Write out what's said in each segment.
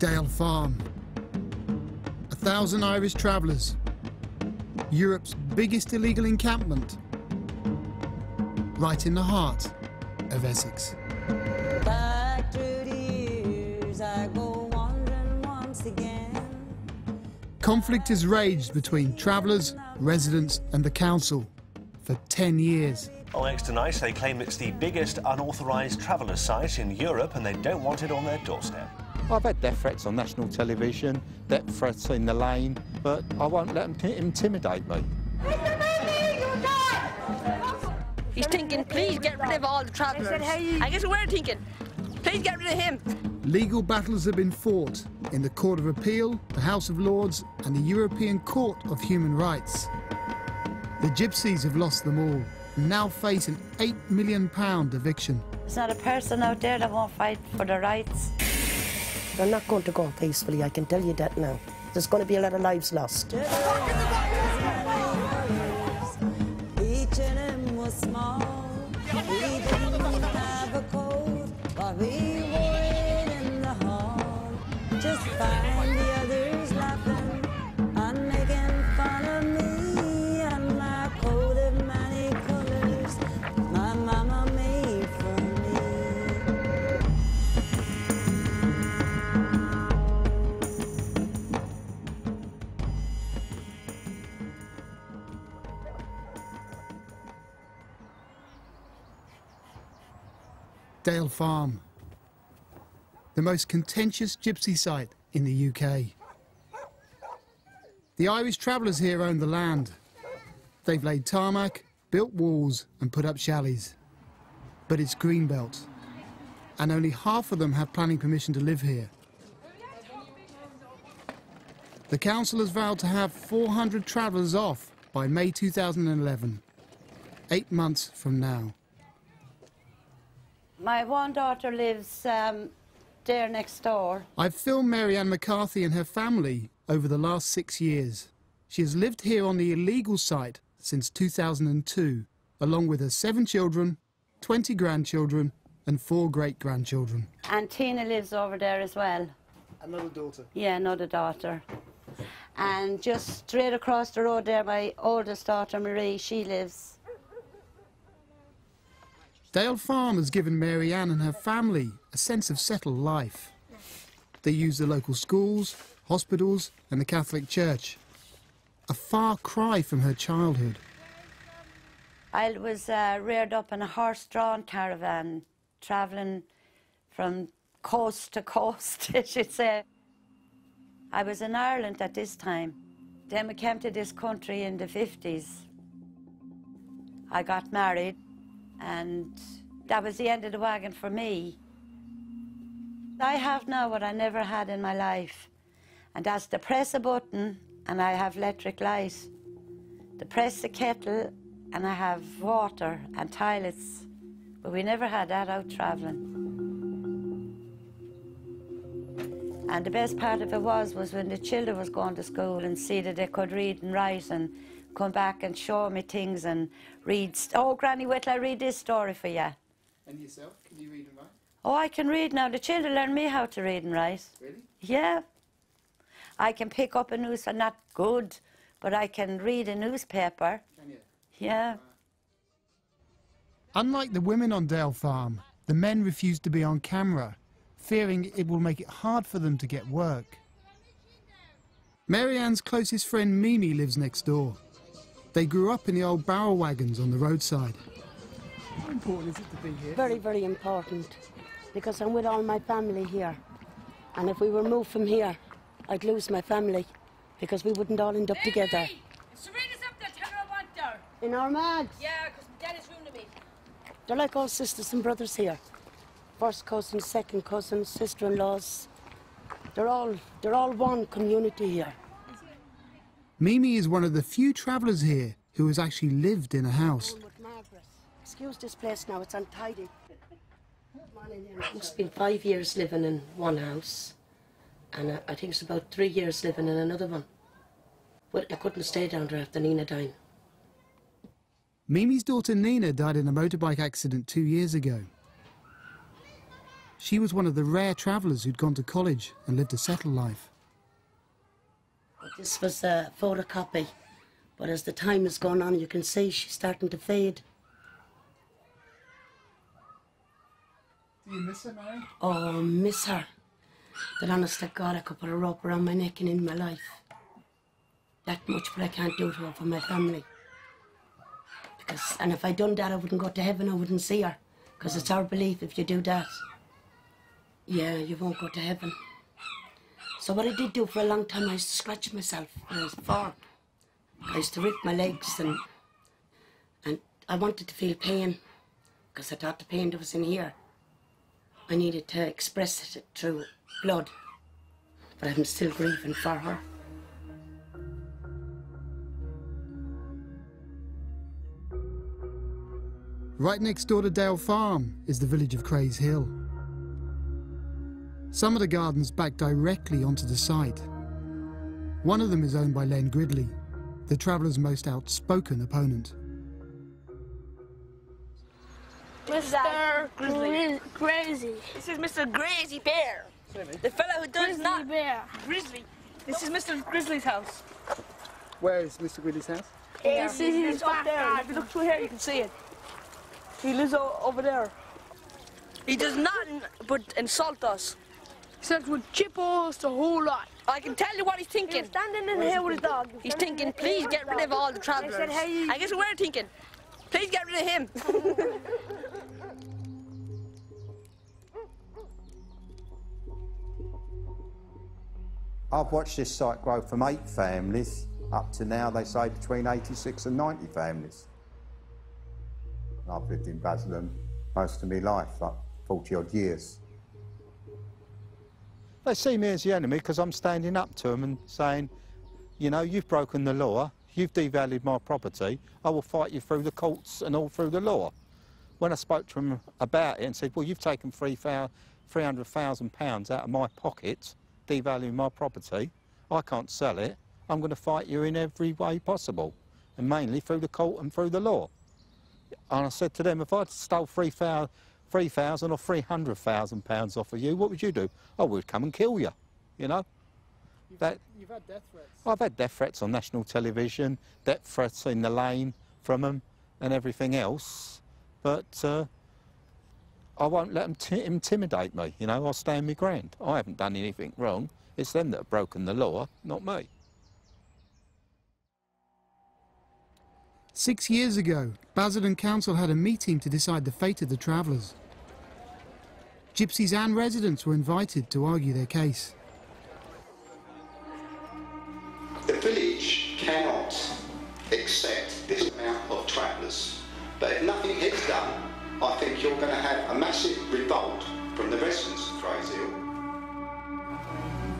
Dale Farm. 1,000 Irish travellers. Europe's biggest illegal encampment. Right in the heart of Essex. Back through the years, I go wandering once again. Conflict has raged between travellers, residents and the council for 10 years. On Exeter Nice, they claim it's the biggest unauthorised traveller site in Europe and they don't want it on their doorstep. I've had death threats on national television, death threats in the lane, but I won't let them intimidate me. He's thinking, please get rid of all the travellers. I guess we're thinking, please get rid of him. Legal battles have been fought in the Court of Appeal, the House of Lords and the European Court of Human Rights. The Gypsies have lost them all and now face an £8 million eviction. There's not a person out there that won't fight for their rights. They're not going to go peacefully, I can tell you that now. There's going to be a lot of lives lost. Each of them was small. We didn't have a coat, but we wore it in the hall. Just find the others laughing and making fun of me and my coat of many colours my mama made for me. Dale Farm, the most contentious gypsy site in the UK. The Irish travellers here own the land. They've laid tarmac, built walls and put up chalets. But it's greenbelt, and only half of them have planning permission to live here. The council has vowed to have 400 travellers off by May 2011, 8 months from now. My one daughter lives there next door. I've filmed Mary Ann McCarthy and her family over the last 6 years. She has lived here on the illegal site since 2002, along with her 7 children, 20 grandchildren and 4 great-grandchildren. And Tina lives over there as well. Another daughter? Yeah, another daughter. And just straight across the road there, my oldest daughter, Marie, she lives. Dale Farm has given Mary Ann and her family a sense of settled life. They use the local schools, hospitals and the Catholic Church. A far cry from her childhood. I was reared up in a horse-drawn caravan, travelling from coast to coast, I should say. I was in Ireland at this time. Then we came to this country in the 50s. I got married. And that was the end of the wagon for me. I have now what I never had in my life, and that's to press a button and I have electric light, to press the kettle and I have water and toilets, but we never had that out travelling. And the best part of it was when the children was going to school and see that they could read and write and come back and show me things and read. Oh, Granny, wait till I read this story for you. And yourself, can you read and write? Oh, I can read now. The children learn me how to read and write. Really? Yeah. I can pick up a newspaper, not good, but I can read a newspaper. Can you? Yeah. Unlike the women on Dale Farm, the men refuse to be on camera, fearing it will make it hard for them to get work. Mary Ann's closest friend Mimi lives next door. They grew up in the old barrel wagons on the roadside. How important is it to be here? Very, very important, because I'm with all my family here. And if we were moved from here, I'd lose my family, because we wouldn't all end up together. Serena's up there, tell her I want her. In our mags? Yeah, because Dad is ruining me. They're like all sisters and brothers here. First cousins, second cousins, sister-in-laws. They're all one community here. Mimi is one of the few travellers here who has actually lived in a house. Excuse this place now, it's untidy. It's been 5 years living in one house, and I think it's about 3 years living in another one. But I couldn't stay down there after Nina died. Mimi's daughter Nina died in a motorbike accident 2 years ago. She was one of the rare travellers who'd gone to college and lived a settled life. This was a photocopy, but as the time has gone on, you can see she's starting to fade. Do you miss her, Mary? Oh, miss her. But honest to God, I could put a rope around my neck and end my life. That much, but I can't do it to her for my family. And if I'd done that, I wouldn't go to heaven, I wouldn't see her. Because it's our belief, if you do that, yeah, you won't go to heaven. So what I did do for a long time, I used to scratch myself when I was 4. I used to rip my legs and I wanted to feel pain because I thought the pain that was in here, I needed to express it through blood. But I'm still grieving for her. Right next door to Dale Farm is the village of Crays Hill. Some of the gardens back directly onto the site. One of them is owned by Len Gridley, the travellers' most outspoken opponent. Mr. Crazy. This is Mr. Crazy Bear. The fellow who does Grizzly not... Bear. Grizzly. This is Mr. Grizzly's house. Where is Mr. Grizzly's house? It's up there. If you look through here, you can see it. He lives over there. He does nothing but insult us. He says we'll chip us the whole lot. I can tell you what he's thinking. He's standing in here with his dog. He's thinking, please get rid of all the travellers. I guess we're thinking, please get rid of him. I've watched this site grow from 8 families up to now, they say, between 86 and 90 families. I've lived in Basildon most of my life, like 40-odd years. They see me as the enemy because I'm standing up to them and saying, you know, you've broken the law, you've devalued my property, I will fight you through the courts and all through the law. When I spoke to them about it and said, well, you've taken £300,000 out of my pocket, devaluing my property, I can't sell it, I'm going to fight you in every way possible, and mainly through the court and through the law. And I said to them, if I'd stole £3,000 or £300,000 off of you, what would you do? I would come and kill you, you know. You've had death threats? I've had death threats on national television, death threats in the lane from them and everything else, but I won't let them intimidate me, you know, I'll stand my ground. I haven't done anything wrong, it's them that have broken the law, not me. 6 years ago, Basildon Council had a meeting to decide the fate of the travellers. Gypsies and residents were invited to argue their case. The village cannot accept this amount of travellers, but if nothing is done, I think you're going to have a massive revolt from the residents of Crays Hill.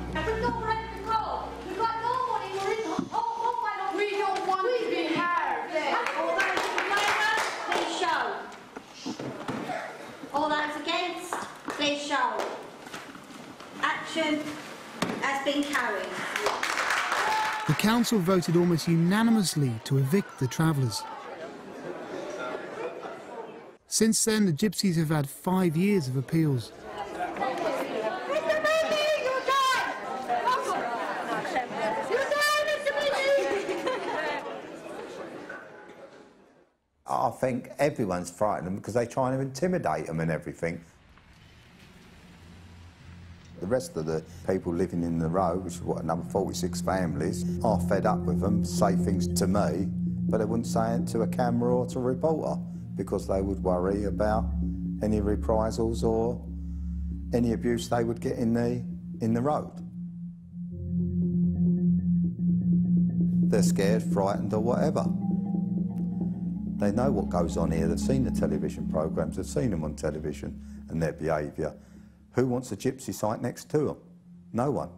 We've got nowhere to go. We've got nobody. We're in the whole we don't want to be heard. Please show. All those against, please show. Action has been carried. The council voted almost unanimously to evict the travellers. Since then, the Gypsies have had 5 years of appeals. I think everyone's frightened because they're trying to intimidate them and everything. The rest of the people living in the row, which is what, another 46 families, are fed up with them, say things to me, but they wouldn't say it to a camera or to a reporter because they would worry about any reprisals or any abuse they would get in the road. They're scared, frightened or whatever. They know what goes on here, they've seen the television programmes, they've seen them on television and their behaviour. Who wants a gypsy site next to them? No one.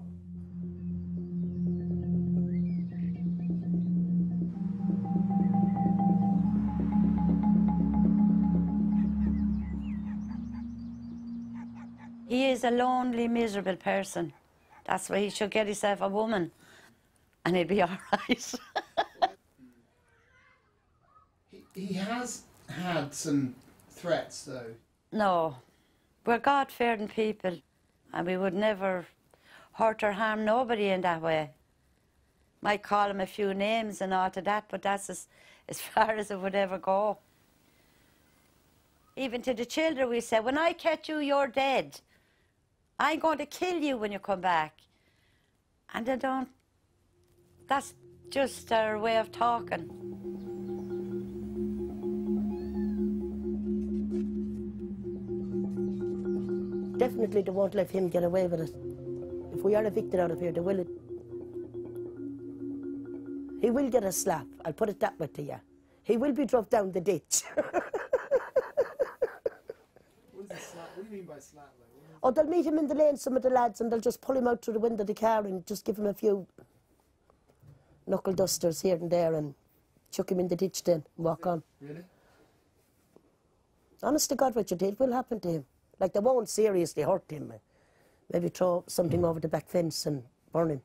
He is a lonely, miserable person. That's why he should get himself a woman and he'll be all right. He has had some threats, though. No, We're God-fearing people, and we would never hurt or harm nobody in that way. Might call them a few names and all to that, but that's as far as it would ever go. Even to the children we say, when I catch you, you're dead. I'm going to kill you when you come back. And they don't. That's just their way of talking. Definitely they won't let him get away with it. If we are evicted out of here, they will. He will get a slap, I'll put it that way to you. He will be dropped down the ditch. What do you mean by slap? Oh, they'll meet him in the lane, some of the lads, and they'll just pull him out through the window of the car and just give him a few knuckle dusters here and there and chuck him in the ditch then, and walk on. Really? Honest to God, Richard, it will happen to him. Like, they won't seriously hurt him. Maybe throw something over the back fence and burn him.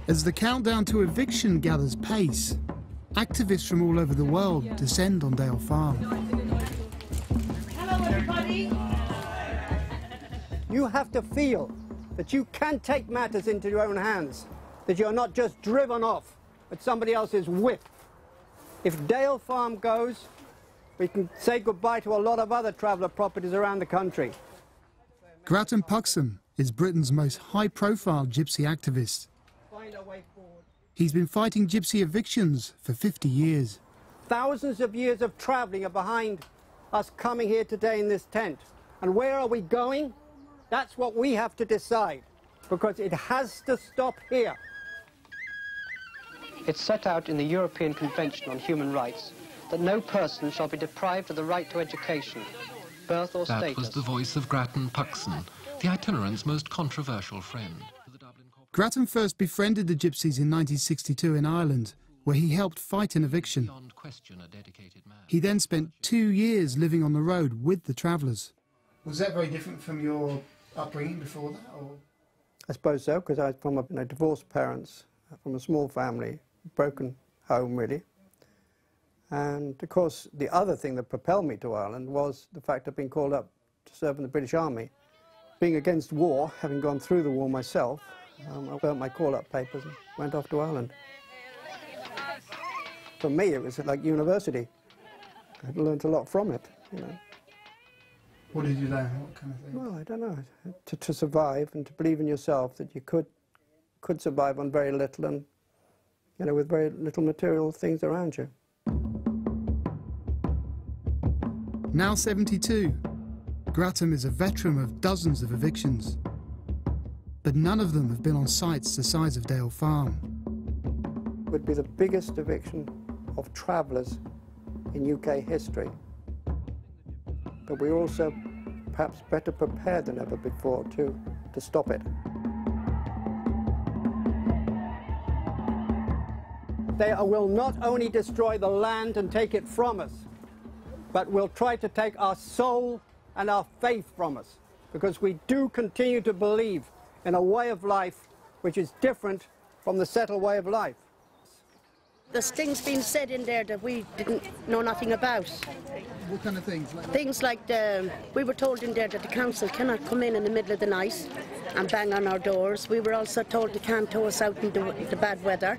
As the countdown to eviction gathers pace, activists from all over the world descend on Dale Farm. Hello, everybody. You have to feel that you can take matters into your own hands, that you're not just driven off at somebody else's whip. If Dale Farm goes, we can say goodbye to a lot of other traveller properties around the country. Grattan Puxham is Britain's most high-profile gypsy activist. He's been fighting gypsy evictions for 50 years. Thousands of years of travelling are behind us coming here today in this tent. And where are we going? That's what we have to decide, because it has to stop here. It's set out in the European Convention on Human Rights that no person shall be deprived of the right to education, birth or status. That was the voice of Grattan Puxham, the itinerant's most controversial friend. Grattan first befriended the gypsies in 1962 in Ireland, where he helped fight an eviction. He then spent 2 years living on the road with the travellers. Was that very different from your upbringing before that? Or? I suppose so, because I was from divorced parents, from a small family, broken home really. And of course the other thing that propelled me to Ireland was the fact of being called up to serve in the British Army. Being against war, having gone through the war myself, I burnt my call-up papers and went off to Ireland. For me, it was like university. I learned a lot from it, you know. What did you learn? What kind of thing? Well, I don't know. To survive and to believe in yourself that you could survive on very little and, you know, with very little material things around you. Now 72, Grattan is a veteran of dozens of evictions. But none of them have been on sites the size of Dale Farm. It would be the biggest eviction of travellers in UK history. But we're also perhaps better prepared than ever before to stop it. They will not only destroy the land and take it from us, but will try to take our soul and our faith from us, because we do continue to believe in a way of life which is different from the settled way of life. There's things being said in there that we didn't know nothing about. What kind of things? Things like we were told in there that the council cannot come in the middle of the night and bang on our doors. We were also told they can't tow us out in the bad weather.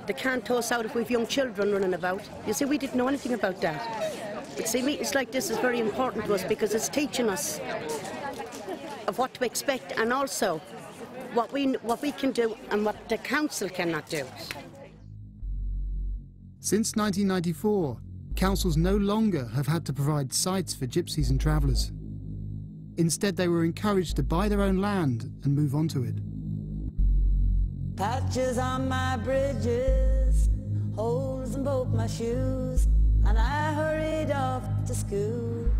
They can't tow us out if we've young children running about. You see, we didn't know anything about that. But see, meetings like this is very important to us because it's teaching us of what to expect and also what we can do and what the council cannot do. Since 1994, councils no longer have had to provide sites for gypsies and travellers. Instead, they were encouraged to buy their own land and move onto it. Patches on my bridges, holes in both my shoes, and I hurried off to school.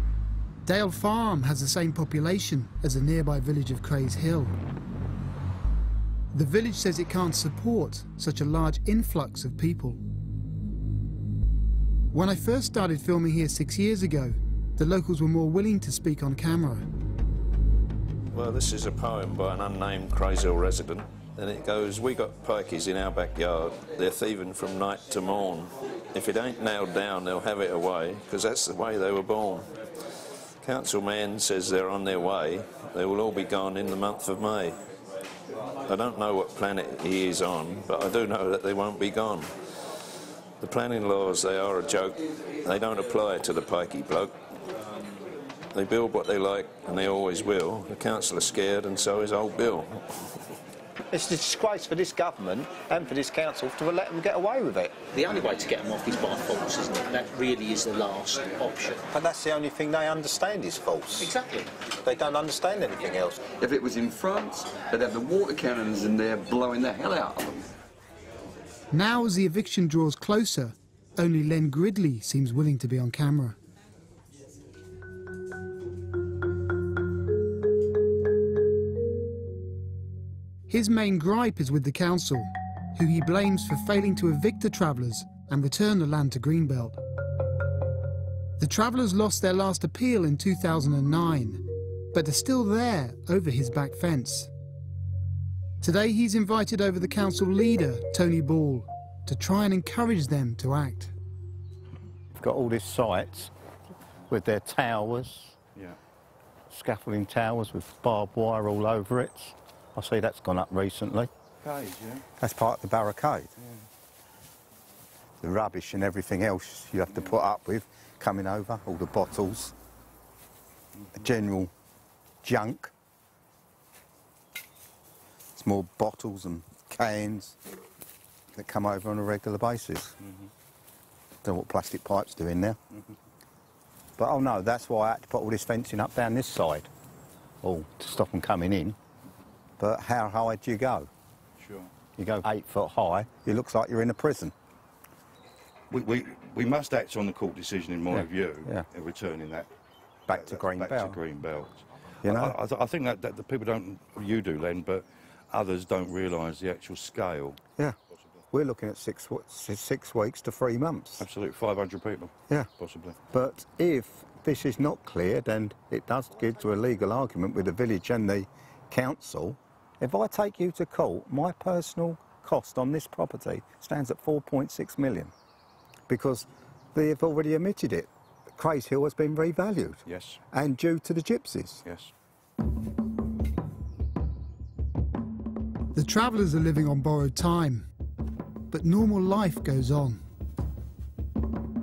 Dale Farm has the same population as the nearby village of Crays Hill. The village says it can't support such a large influx of people. When I first started filming here 6 years ago, the locals were more willing to speak on camera. Well, this is a poem by an unnamed Crays Hill resident. Then it goes, we got pikeys in our backyard. They're thieving from night to morn. If it ain't nailed down, they'll have it away, because that's the way they were born. Council man says they're on their way. They will all be gone in the month of May. I don't know what planet he is on, but I do know that they won't be gone. The planning laws, they are a joke. They don't apply to the pikey bloke. They build what they like, and they always will. The council are scared, and so is old Bill. It's a disgrace for this government and for this council to let them get away with it. The only way to get them off is by force, isn't it? That really is the last option. But that's the only thing they understand is false. Exactly. They don't understand anything else. If it was in France, they'd have the water cannons in there blowing the hell out of them. Now, as the eviction draws closer, only Len Gridley seems willing to be on camera. His main gripe is with the council, who he blames for failing to evict the travellers and return the land to Greenbelt. The travellers lost their last appeal in 2009, but are still there over his back fence. Today he's invited over the council leader, Tony Ball, to try and encourage them to act. We've got all these sites with their towers, scaffolding towers with barbed wire all over it. I see that's gone up recently. That's part of the barricade. The rubbish and everything else you have to put up with coming over, all the bottles, the general junk, small bottles and cans that come over on a regular basis. Don't know what plastic pipes do in there. But oh no, that's why I had to put all this fencing up down this side, to stop them coming in. But how high do you go? Sure. You go 8 foot high, it looks like you're in a prison. We must act on the court decision, in my view, in returning that back to Greenbelt. You know, I think that the people don't, you do, Len, but others don't realise the actual scale. Yeah. We're looking at 6 weeks to 3 months. Absolutely, 500 people. Yeah. Possibly. But if this is not cleared, and it does get to a legal argument with the village and the council, if I take you to court, my personal cost on this property stands at 4.6 million, because they have already admitted it. Craze Hill has been revalued. Yes. And due to the gypsies. Yes. The travellers are living on borrowed time, but normal life goes on.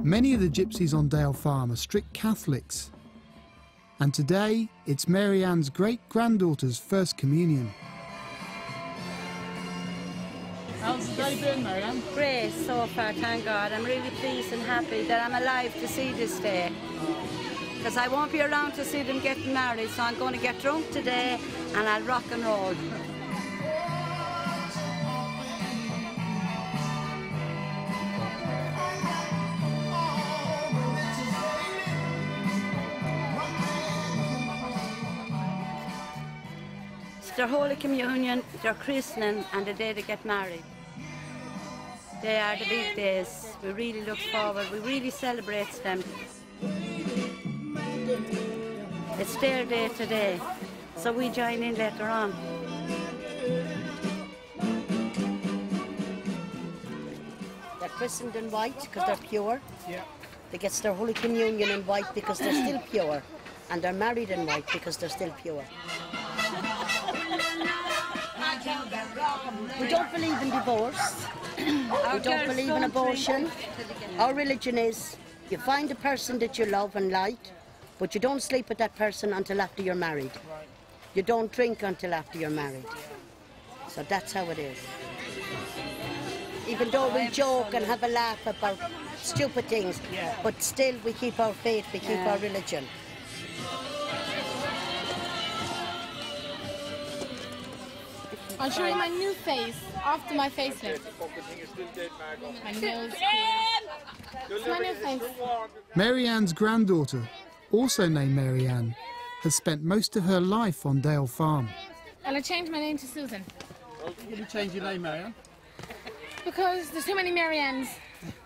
Many of the gypsies on Dale Farm are strict Catholics, and today it's Mary Ann's great-granddaughter's first communion. How's the day been, Mary Ann? Great so far, thank God. I'm really pleased and happy that I'm alive to see this day. Because I won't be around to see them getting married, so I'm going to get drunk today and I'll rock and roll. Their Holy Communion, their christening, and the day they get married. They are the big days. We really look forward, we really celebrate them. It's their day today, so we join in later on. They're christened in white because they're pure. They get their Holy Communion in white because they're still pure. And they're married in white because they're still pure. We don't believe in divorce. We don't believe in abortion. Our religion is you find a person that you love and like, but you don't sleep with that person until after you're married. You don't drink until after you're married. So that's how it is. Even though we joke and have a laugh about stupid things, but still we keep our faith, we keep our religion. I'll show you my new face after my facelift. My nose. It's my new face. Mary Ann's granddaughter, also named Mary Ann, has spent most of her life on Dale Farm. And I changed my name to Susan. Why did you change your name, Mary Ann? Because there's too many Mary Anns.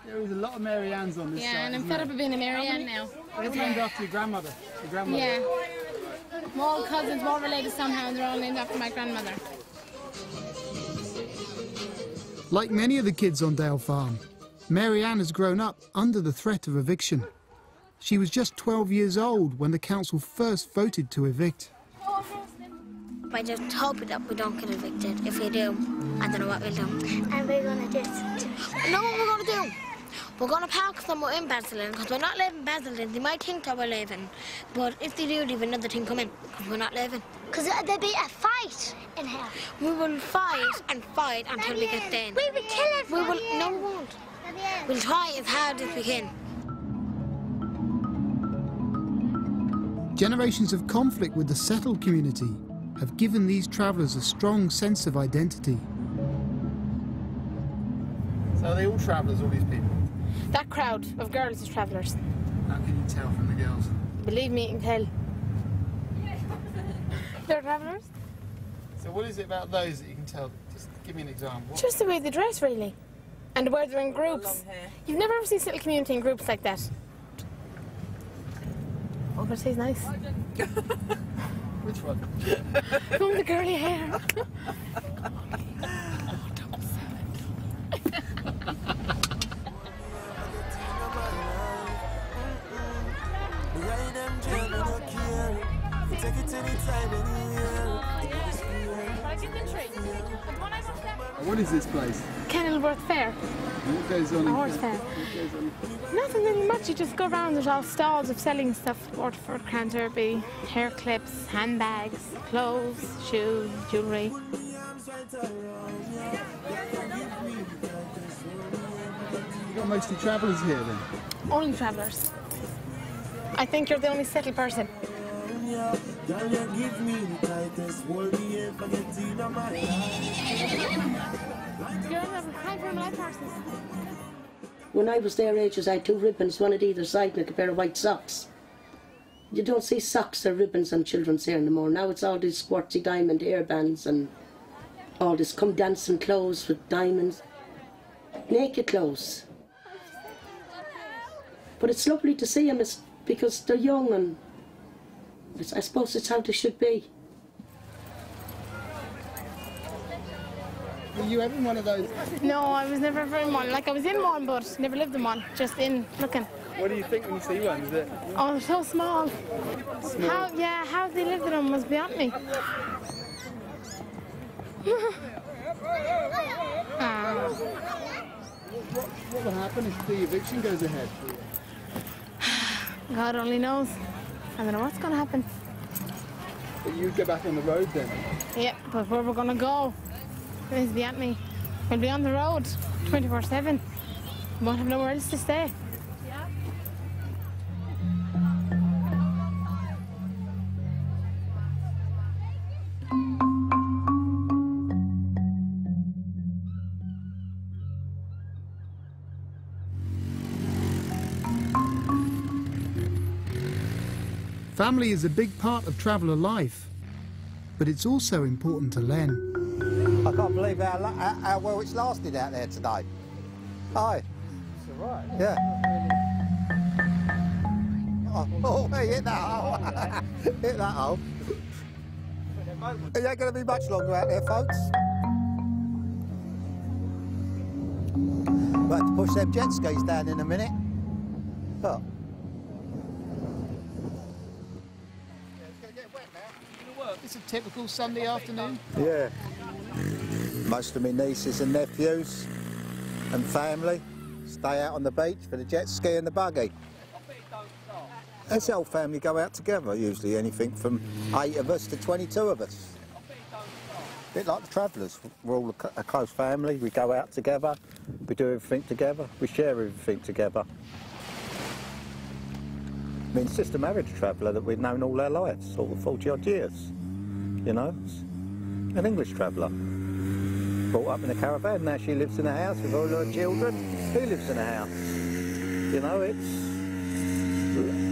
There is a lot of Mary Anns on this site. Yeah, and I'm fed up of being a Mary Ann now. They're named after your grandmother. Yeah. We're all cousins, we're all related somehow, and they're all named after my grandmother. Like many of the kids on Dale Farm, Mary Ann has grown up under the threat of eviction. She was just 12 years old when the council first voted to evict. I just hope that we don't get evicted. If we do, I don't know what we'll do. And we're going to do? I know what we're going to do. We're going to park somewhere in Basildon, because we're not leaving Basildon. They might think that we're leaving, but if they do leave, another thing come in, because we're not leaving. Because there'll be a fight in here. We will fight and fight until we get there. We will kill everyone. No, we won't. We'll try as hard as we can. Generations of conflict with the settled community have given these travellers a strong sense of identity. So are they all travellers, all these people? That crowd of girls is travellers. How can you tell from the girls? Believe me, you can tell. They're travellers. So what is it about those that you can tell? Just give me an example. Just the way they dress, really. And the way they're in groups. You've never ever seen a little community in groups like that. Oh, but she's nice. Which one? Oh, the curly hair. What is this place? Kenilworth Fair. What goes on? A horse fair. What goes on? Nothing really much. You just go around. There's all stalls of selling stuff. Waterford, Canterbury, hair clips, handbags, clothes, shoes, jewellery. You got mostly travellers here then? Only travellers. I think you're the only settled person. When I was their ages, I had 2 ribbons, one at either side, and a pair of white socks. You don't see socks or ribbons on children's hair anymore. Now it's all these squirty diamond hairbands and all this come dancing clothes with diamonds. Naked clothes. But it's lovely to see them because they're young, and I suppose it's how they should be. Were you ever in one of those? No, I was never in one. Like, I was in one, but never lived in one. Just in looking. What do you think when you see one? Is it? Oh, they're so small. Small? How they lived in them was beyond me. What will happen if the eviction goes ahead? God only knows. I don't know what's going to happen. But you'd go back on the road then? Yeah, but where we're going to go is beyond me. We'll be on the road 24/7. Won't have nowhere else to stay. Family is a big part of traveller life, but it's also important to Len. I can't believe how well it's lasted out there today. Hi. It's all right. Yeah. Oh, hey, hit that hole. Hit that hole. It ain't going to be much longer out there, folks. We'll have to push them jet skis down in a minute. Look. It's a typical Sunday afternoon. Yeah. Most of my nieces and nephews and family stay out on the beach for the jet ski and the buggy. As the whole family go out together, usually anything from 8 of us to 22 of us. A bit like the travellers. We're all a close family, we go out together, we do everything together, we share everything together. I mean, sister married a traveller that we've known all our lives, sort of 40-odd years. You know, an English traveller. Brought up in a caravan, now she lives in a house with all her children. He lives in a house. You know,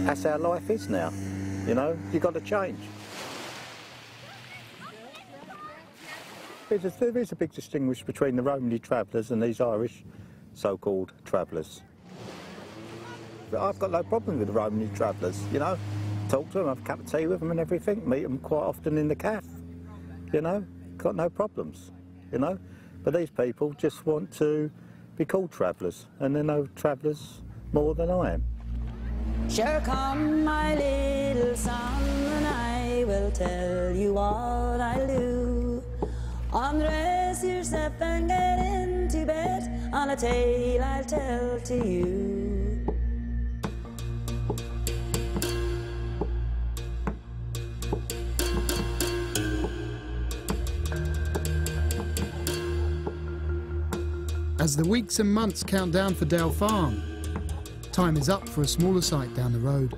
that's how life is now. You know, you've got to change. There is a big distinction between the Romany travellers and these Irish so-called travellers. But I've got no problem with the Romany travellers, you know. Talk to them, have a cup of tea with them and everything, meet them quite often in the cafe, you know, got no problems, you know. But these people just want to be called travellers, and they're no travellers more than I am. Sure come, my little son, and I will tell you what I'll do. Undress yourself and get into bed, on a tale I'll tell to you. As the weeks and months count down for Dale Farm, time is up for a smaller site down the road.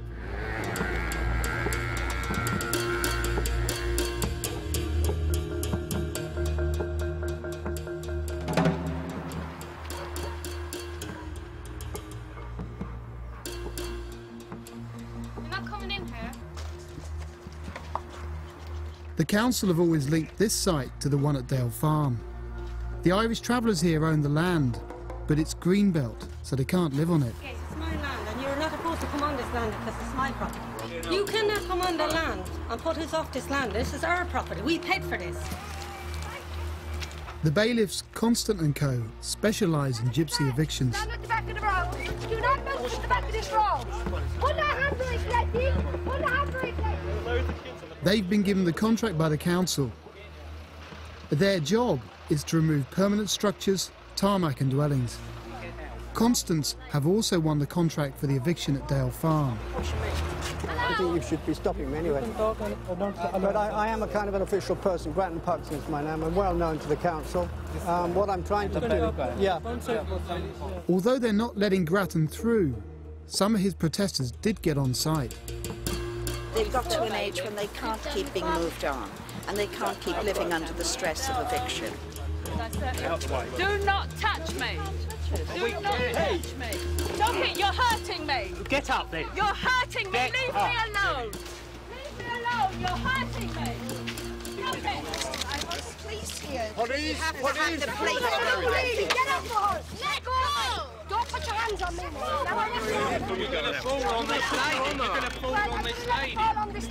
You're not coming in here? The council have always linked this site to the one at Dale Farm. The Irish travellers here own the land, but it's greenbelt, so they can't live on it. Yes, it's my land, and you're not supposed to come on this land because it's my property. You cannot come on the land and put us off this land. This is our property. We paid for this. The bailiffs, Constant and Co, specialise in gypsy evictions. Stand at the back of the road. Do not move to the back of this road. Put the handbrake, Letty. Put the handbrake, Letty. They've been given the contract by the council. Their job is to remove permanent structures, tarmac and dwellings. Constance have also won the contract for the eviction at Dale Farm. I think you should be stopping me anyway. But I am a kind of an official person. Grattan Puxton is my name. I'm well known to the council. What I'm trying to do... Yeah. Although they're not letting Grattan through, some of his protesters did get on site. They've got to an age when they can't keep being moved on, and they can't keep living under the stress of eviction. Do not touch me. Do not touch me. Stop it, you're hurting me. Get up then. You're hurting me. Get Leave up. me alone. Leave me alone. You're hurting me. Stop it. I was police here. Police, You have to police. have the police. Get off the horse. Let go. Don't put your hands on me. You're going to fall on this lady. You're going to fall on this lady. Fall on this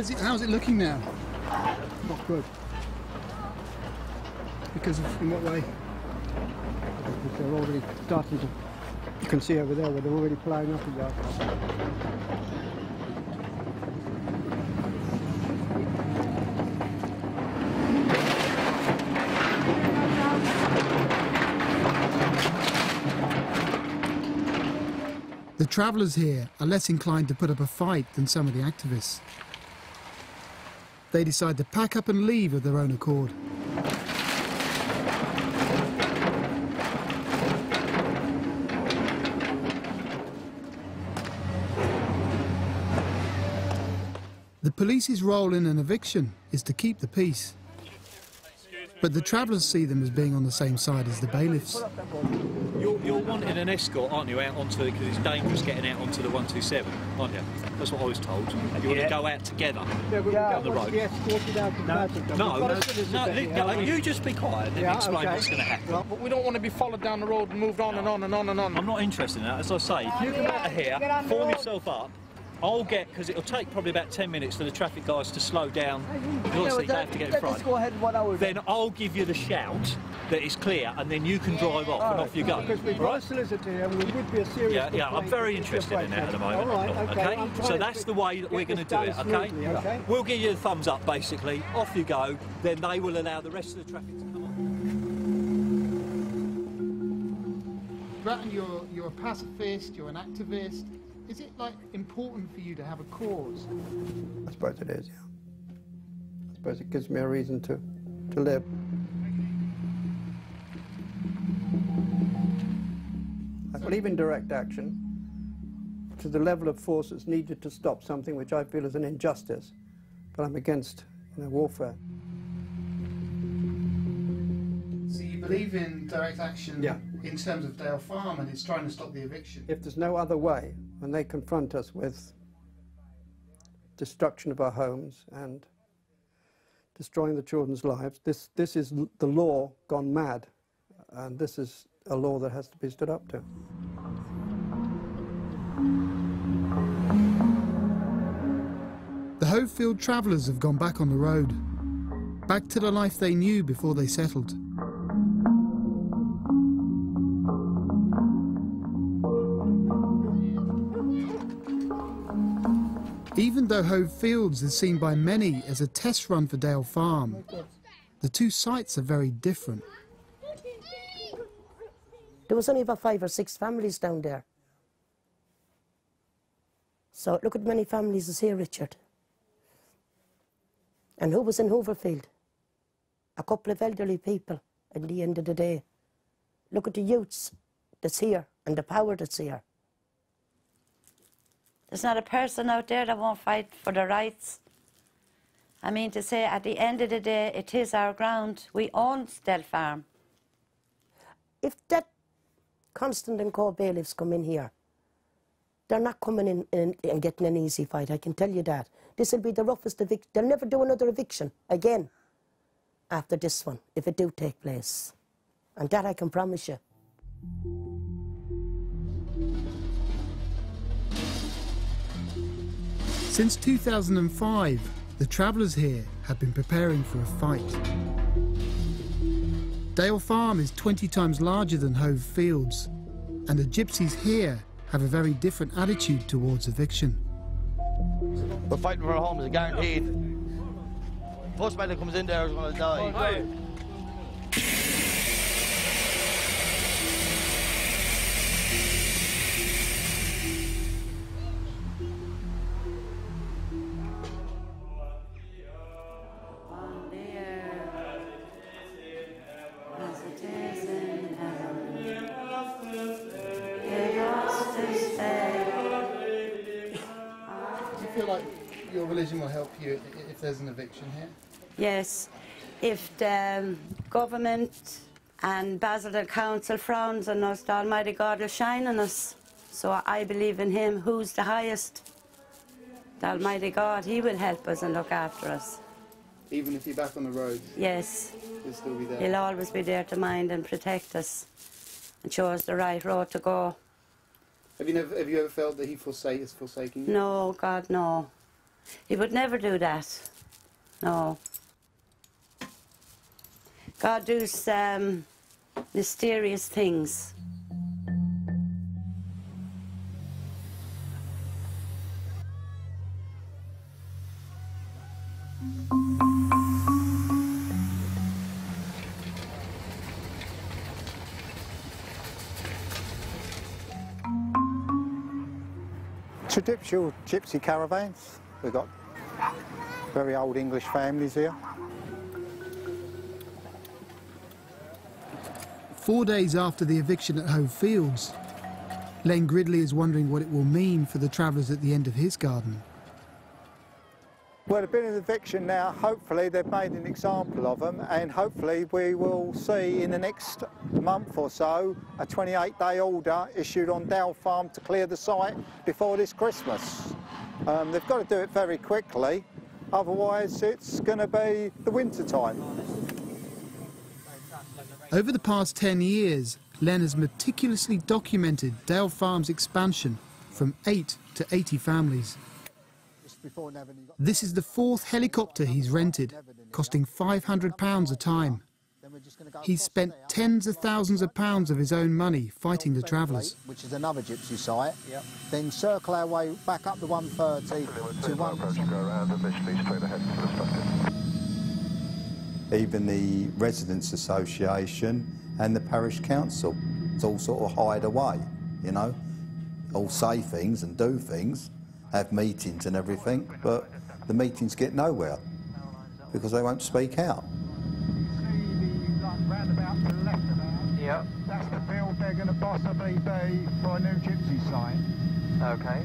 lady. How's it looking now? Not good. Because of, in what way? Because they're already starting to... You can see over there where they're already ploughing up the yard. The travellers here are less inclined to put up a fight than some of the activists. They decide to pack up and leave of their own accord. The police's role in an eviction is to keep the peace. But the travellers see them as being on the same side as the bailiffs. You're wanting an escort, aren't you, out onto, because it's dangerous getting out onto the 127, aren't you? That's what I was told. You want to go out together on the road. No, you just be quiet and then explain what's going to happen. Well, but we don't want to be followed down the road and moved on and on and on and on. I'm not interested in that. As I say, if you come out of here, form yourself up, I'll get, because it'll take probably about 10 minutes for the traffic guys to slow down, because obviously they have to get in front. Go ahead, 1 hour. Then I'll give you the shout that it's clear, and then you can drive off and off you go. Because we've got a solicitor here, and we would be a serious... Yeah, I'm very interested in that at the moment. All right, okay? So that's the way that we're going to do it, okay? We'll give you the thumbs up, basically. Off you go. Then they will allow the rest of the traffic to come on. Grattan, you're a pacifist, you're an activist. Is it, like, important for you to have a cause? I suppose it is, yeah. I suppose it gives me a reason to live. I believe in direct action to the level of force that's needed to stop something which I feel is an injustice, but I'm against, warfare. So you believe in direct action in terms of Dale Farm, and it's trying to stop the eviction? If there's no other way, when they confront us with destruction of our homes and destroying the children's lives, this is the law gone mad, and this is a law that has to be stood up to. The Hopefield travellers have gone back on the road. back to the life they knew before they settled. Even though Hove Fields is seen by many as a test run for Dale Farm, the two sites are very different. There was only about 5 or 6 families down there. So look at many families is here, Richard. And who was in Hooverfield? A couple of elderly people at the end of the day. Look at the youths that's here and the power that's here. There's not a person out there that won't fight for their rights. I mean to say, at the end of the day, it is our ground. We own Dale Farm. If that Constant and Co bailiffs come in here, they're not coming in and getting an easy fight, I can tell you that. This will be the roughest eviction. They'll never do another eviction again after this one, if it do take place. And that I can promise you. Since 2005, the travellers here have been preparing for a fight. Dale Farm is 20 times larger than Hove Fields, and the gypsies here have a very different attitude towards eviction. We're fighting for our homes, guaranteed. First man that comes in there is going to die. Your religion will help you if there's an eviction here? Yes. If the government and Basildon Council frowns on us, the Almighty God will shine on us. So I believe in Him, who's the highest. The Almighty God, He will help us and look after us. Even if you're back on the road? Yes. He'll still be there? He'll always be there to mind and protect us and show us the right road to go. Have you ever felt that He is forsaking you? No, God, no. He would never do that. No. God does mysterious things. Traditional gypsy caravans. We've got very old English families here. 4 days after the eviction at Hove Fields, Len Gridley is wondering what it will mean for the travellers at the end of his garden. Well, there's been an eviction now. Hopefully they've made an example of them, and hopefully we will see in the next month or so a 28-day order issued on Dale Farm to clear the site before this Christmas. They've got to do it very quickly, otherwise it's going to be the winter time. Over the past 10 years, Len has meticulously documented Dale Farm's expansion from 8 to 80 families. This is the 4th helicopter he's rented, costing £500 a time. He's spent tens of thousands of pounds of his own money fighting the travellers. Which is another gypsy site. Yep. Then circle our way back up the 130 to 1. Even the Residents Association and the Parish Council, it's all sort of hide away, you know, all say things and do things, have meetings and everything, but the meetings get nowhere because they won't speak out. Roundabout to the left of that. Yep. That's the field they're going to possibly be for a new gypsy site. Okay.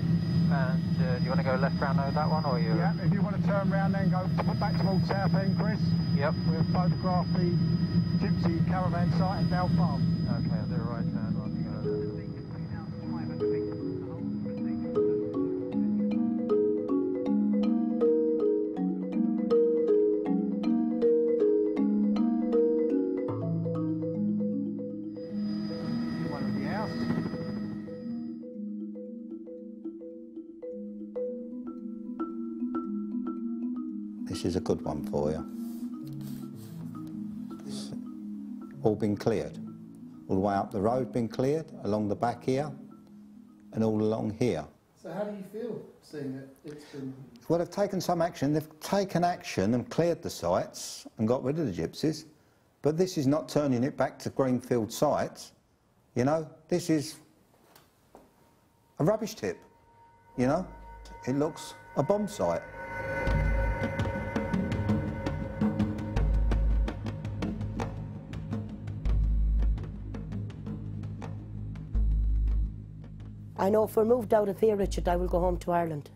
And do you want to go left round that one, or you? Yeah. If you want to turn round, then go back towards South End, Chris. Yep. We'll photograph the gypsy caravan site at Dale Farm. Okay. I'll do a right turn. This is a good one for you. all been cleared. All the way up the road been cleared, along the back here, and all along here. So how do you feel seeing that it's been... Well, they've taken some action. They've taken action and cleared the sites and got rid of the gypsies. But this is not turning it back to greenfield sites. You know, this is a rubbish tip. You know, it looks a bomb site. I know if we're moved out of here, Richard, I will go home to Ireland.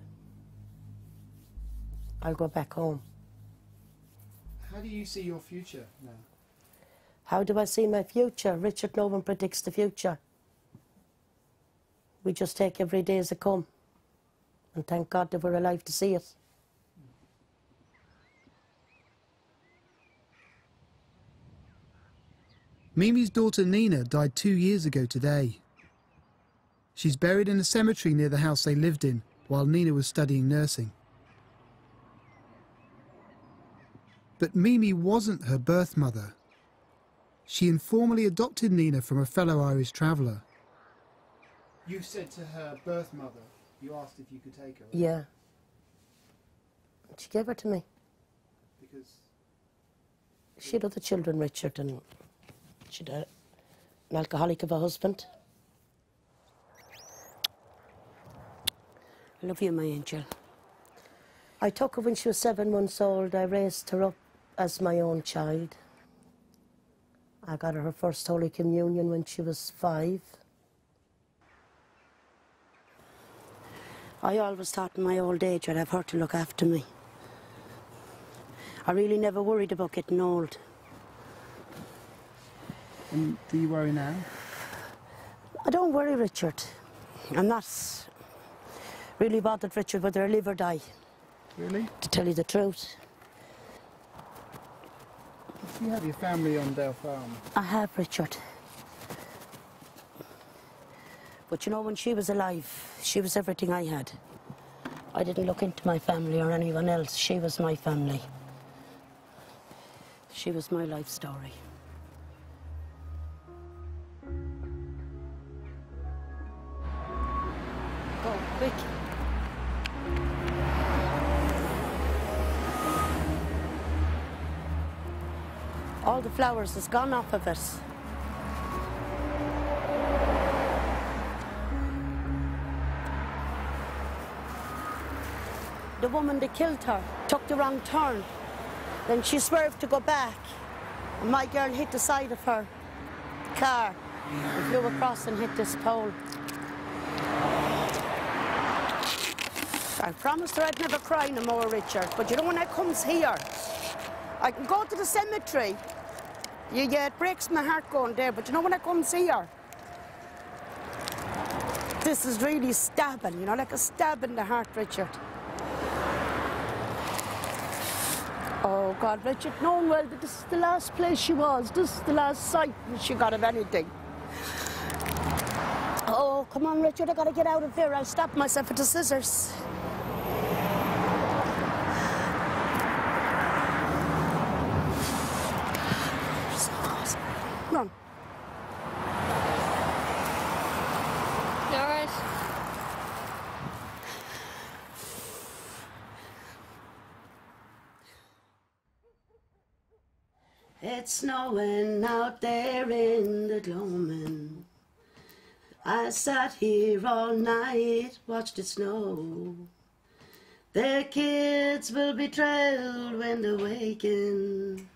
I'll go back home. How do you see your future now? How do I see my future? Richard, no one predicts the future. We just take every day as it comes. And thank God that we're alive to see it. Mimi's daughter Nina died 2 years ago today. She's buried in a cemetery near the house they lived in while Nina was studying nursing. But Mimi wasn't her birth mother. She informally adopted Nina from a fellow Irish traveller. You said to her birth mother, you asked if you could take her? Right? Yeah. She gave her to me. Because? She had other children, Richard, and she had an alcoholic of a husband. I love you, my angel. I took her when she was 7 months old. I raised her up as my own child. I got her first Holy Communion when she was 5. I always thought in my old age I'd have her to look after me. I really never worried about getting old. And do you worry now? I don't worry, Richard. I'm not really bothered, Richard, whether I live or die. Really? To tell you the truth. You have your family on Dale Farm. I have, Richard. But you know, when she was alive, she was everything I had. I didn't look into my family or anyone else. She was my family. She was my life story. Go, quick. All the flowers has gone off of it. The woman that killed her took the wrong turn. Then she swerved to go back. And my girl hit the side of her car. It flew across and hit this pole. I promised her I'd never cry no more, Richard. But you know, when I comes here, I can go to the cemetery. Yeah, it breaks my heart going there, but you know, when I comes here, this is really stabbing, you know, like a stab in the heart, Richard. Oh, God, Richard, knowing well that this is the last place she was, this is the last sight she got of anything. Oh, come on, Richard, I gotta get out of here. I'll stop myself at the scissors. Come on. You all right? It's snowing out there in the gloaming. I sat here all night, watched it snow. Their kids will be trailed when they're waking.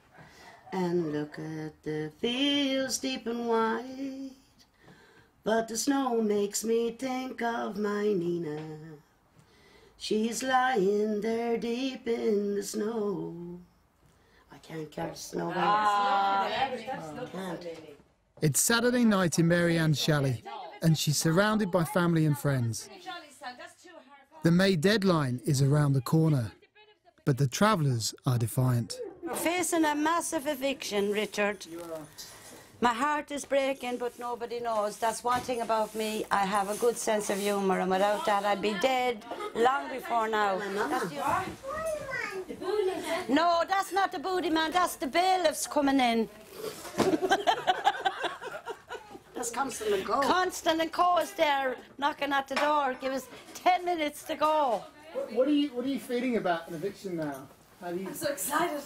And look at the fields deep and wide. But the snow makes me think of my Nina. She's lying there deep in the snow. I can't carry snow. Can't. It's Saturday night in Mary Ann's chalet, and she's surrounded by family and friends. The May deadline is around the corner, but the travellers are defiant. We're facing a massive eviction, Richard. My heart is breaking, but nobody knows. That's one thing about me. I have a good sense of humour, and without that, I'd be dead long before now. No, that's not the booty man. That's the bailiffs coming in. That's Constant and Co. Constant and Co is there knocking at the door. Give us 10 minutes to go. What are you feeling about an eviction now? How do you... I'm so excited.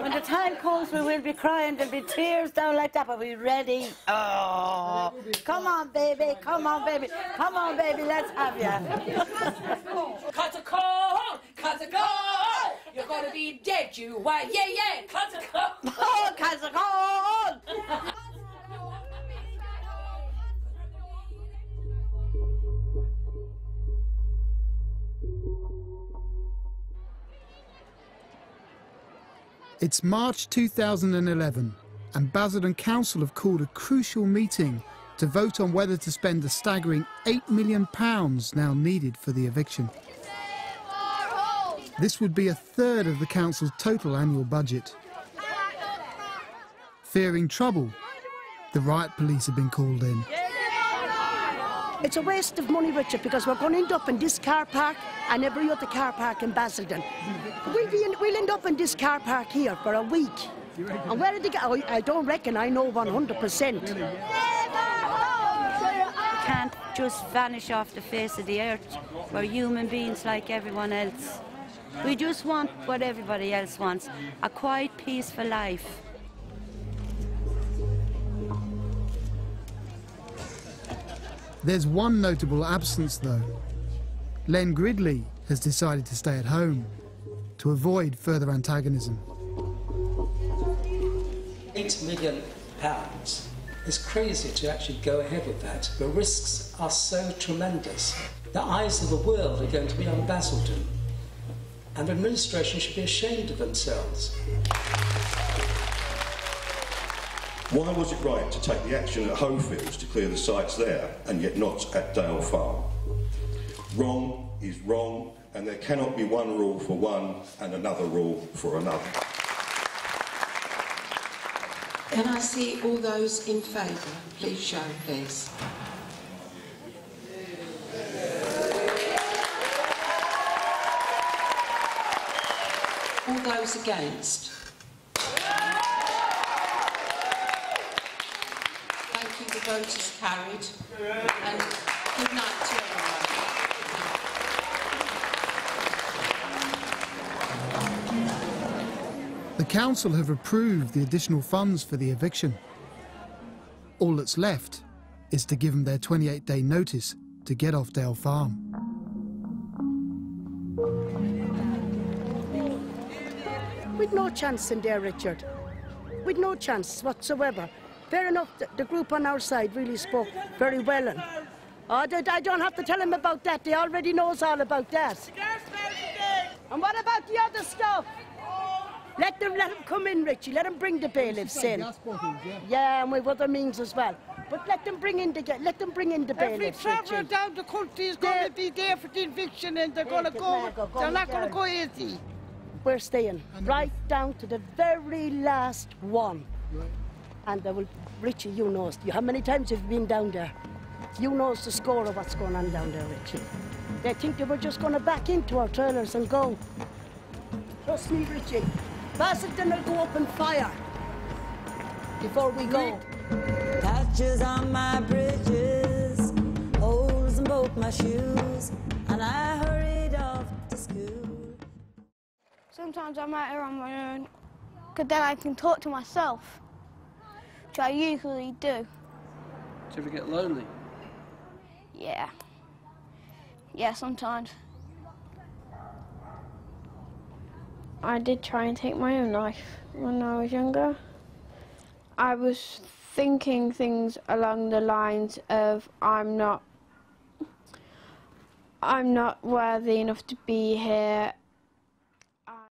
When the time comes, we will be crying. There'll be tears down like that, but we're ready. Oh, come on, baby. Come on, baby. Come on, baby. Let's have you. Cut a call. Cut a call. You're gonna be dead, you. Why? Yeah. Cut a call. Oh, cut a call. It's March 2011, and Basildon Council have called a crucial meeting to vote on whether to spend the staggering £8 million now needed for the eviction. This would be a third of the council's total annual budget. Fearing trouble, the riot police have been called in. It's a waste of money, Richard, because we're going to end up in this car park and every other car park in Basildon. We'll end up in this car park here for a week. And where did they go? I don't reckon I know 100%. Can't just vanish off the face of the earth. We're human beings like everyone else. We just want what everybody else wants, a quiet, peaceful life. There's one notable absence, though. Len Gridley has decided to stay at home to avoid further antagonism. £8 million. It's crazy to actually go ahead with that. The risks are so tremendous. The eyes of the world are going to be on Basildon, and the administration should be ashamed of themselves. Why was it right to take the action at Homefields to clear the sites there and yet not at Dale Farm? Wrong is wrong, and there cannot be one rule for one and another rule for another. Can I see all those in favour? Please show, please. All those against? The vote is carried, and good night to everyone. The council have approved the additional funds for the eviction. All that's left is to give them their 28-day notice to get off Dale Farm. We'd no chance in there, Richard. We'd no chance whatsoever. Fair enough, the group on our side really spoke very well. And I don't have to tell them about that. They already knows all about that. And what about the other stuff? Let them come in, Richie. Let them bring the bailiffs in. Yeah, and with other means as well. But let them bring in the bailiffs, Every traveller down the country is going to be there for the eviction, and they're going to go. They're not going to go easy. We're staying right down to the very last one. And they will, Richie, you know, how many times have you been down there? You know the score of what's going on down there, Richie. They think they were just going to back into our trailers and go. Trust me, Richie. Basildon will go up in fire before we go. Patches on my bridges, holes in both my shoes, and I hurried off to school. Sometimes I'm out here on my own, because then I can talk to myself. Which I usually do. Do you ever get lonely? Yeah. Yeah, sometimes. I did try and take my own life when I was younger. I was thinking things along the lines of I'm not worthy enough to be here,